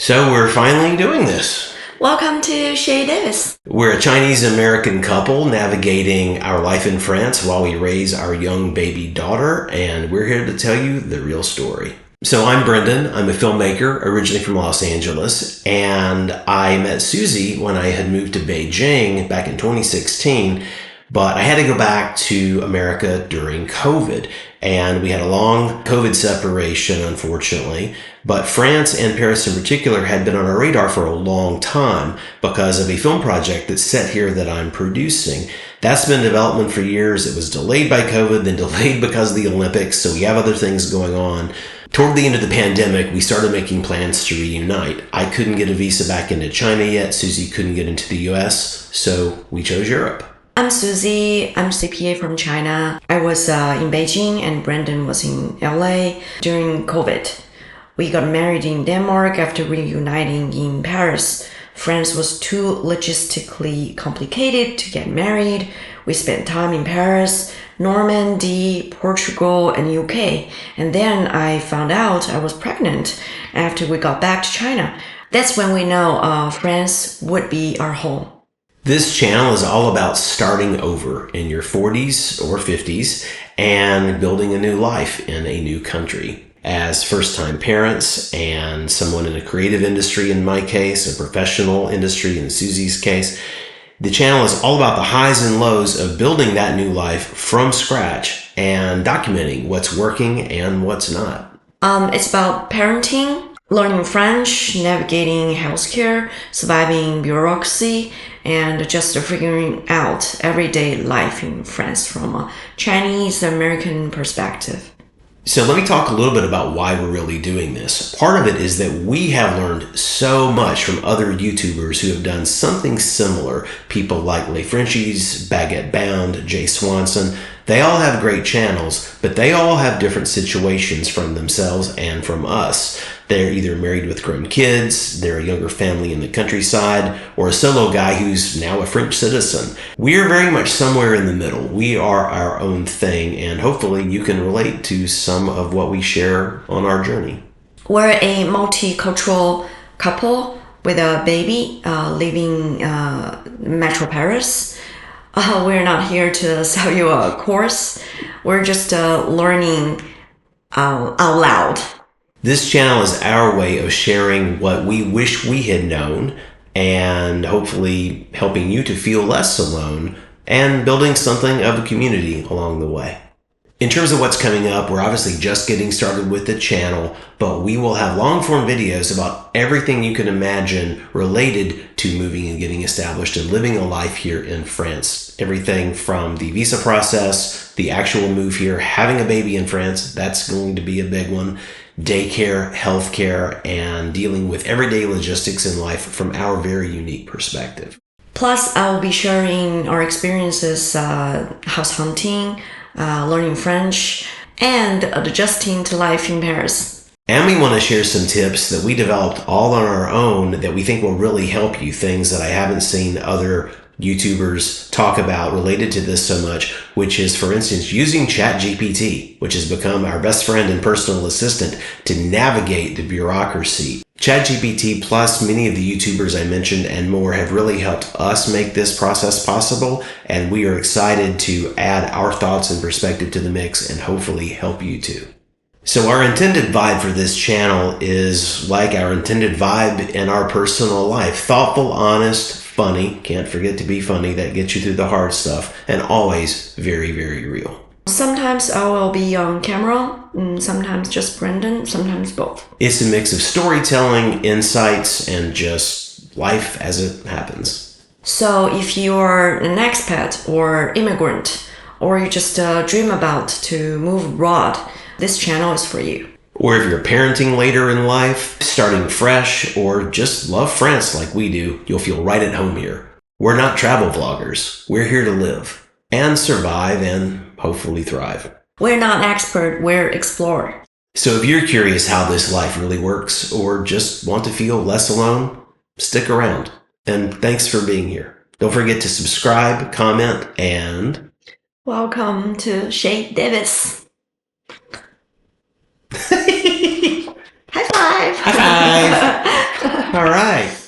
So we're finally doing this. Welcome to Chez Davis. We're a Chinese-American couple navigating our life in France while we raise our young baby daughter, and we're here to tell you the real story. So I'm Brendan. I'm a filmmaker, originally from Los Angeles, and I met Susie when I had moved to Beijing back in 2016, but I had to go back to America during COVID, and we had a long COVID separation, unfortunately. But France and Paris in particular had been on our radar for a long time because of a film project that's set here that I'm producing. That's been in development for years. It was delayed by COVID, then delayed because of the Olympics, so we have other things going on. Toward the end of the pandemic, we started making plans to reunite. I couldn't get a visa back into China yet. Susie couldn't get into the US, so we chose Europe. I'm Susie. I'm CPA from China. I was in Beijing and Brendan was in LA during COVID. We got married in Denmark after reuniting in Paris. France was too logistically complicated to get married. We spent time in Paris, Normandy, Portugal, and UK. And then I found out I was pregnant after we got back to China. That's when we know France would be our home. This channel is all about starting over in your 40s or 50s and building a new life in a new country. As first-time parents and someone in a creative industry, in my case, a professional industry in Susie's case, the channel is all about the highs and lows of building that new life from scratch and documenting what's working and what's not. It's about parenting, learning French, navigating healthcare, surviving bureaucracy, and just figuring out everyday life in France from a Chinese-American perspective. So let me talk a little bit about why we're really doing this. Part of it is that we have learned so much from other YouTubers who have done something similar. People like Les Frenchies, Baguette Bound, Jay Swanson. They all have great channels, but they all have different situations from themselves and from us. They're either married with grown kids, they're a younger family in the countryside, or a solo guy who's now a French citizen. We're very much somewhere in the middle. We are our own thing, and hopefully you can relate to some of what we share on our journey. We're a multicultural couple with a baby living Metro Paris. We're not here to sell you a course. We're just learning out loud. This channel is our way of sharing what we wish we had known and hopefully helping you to feel less alone and building something of a community along the way. In terms of what's coming up, we're obviously just getting started with the channel, but we will have long-form videos about everything you can imagine related to moving and getting established and living a life here in France. Everything from the visa process, the actual move here, having a baby in France, that's going to be a big one, daycare, healthcare, and dealing with everyday logistics in life from our very unique perspective. Plus, I will be sharing our experiences house hunting, learning French, and adjusting to life in Paris. And we want to share some tips that we developed all on our own that we think will really help you, things that I haven't seen other YouTubers talk about related to this so much, which is, for instance, using ChatGPT, which has become our best friend and personal assistant to navigate the bureaucracy. ChatGPT plus many of the YouTubers I mentioned and more have really helped us make this process possible, and we are excited to add our thoughts and perspective to the mix and hopefully help you too. So our intended vibe for this channel is like our intended vibe in our personal life. Thoughtful, honest, funny, can't forget to be funny, that gets you through the hard stuff, and always very, very real. Sometimes I will be on camera, sometimes just Brendan, sometimes both. It's a mix of storytelling, insights, and just life as it happens. So if you're an expat or immigrant, or you just dream about to move abroad, this channel is for you. Or if you're parenting later in life, starting fresh, or just love France like we do, you'll feel right at home here. We're not travel vloggers. We're here to live and survive and hopefully thrive. We're not expert, we're explorer. So if you're curious how this life really works or just want to feel less alone, stick around. And thanks for being here. Don't forget to subscribe, comment, and... Welcome to Chez Davis. High five! High five! All right.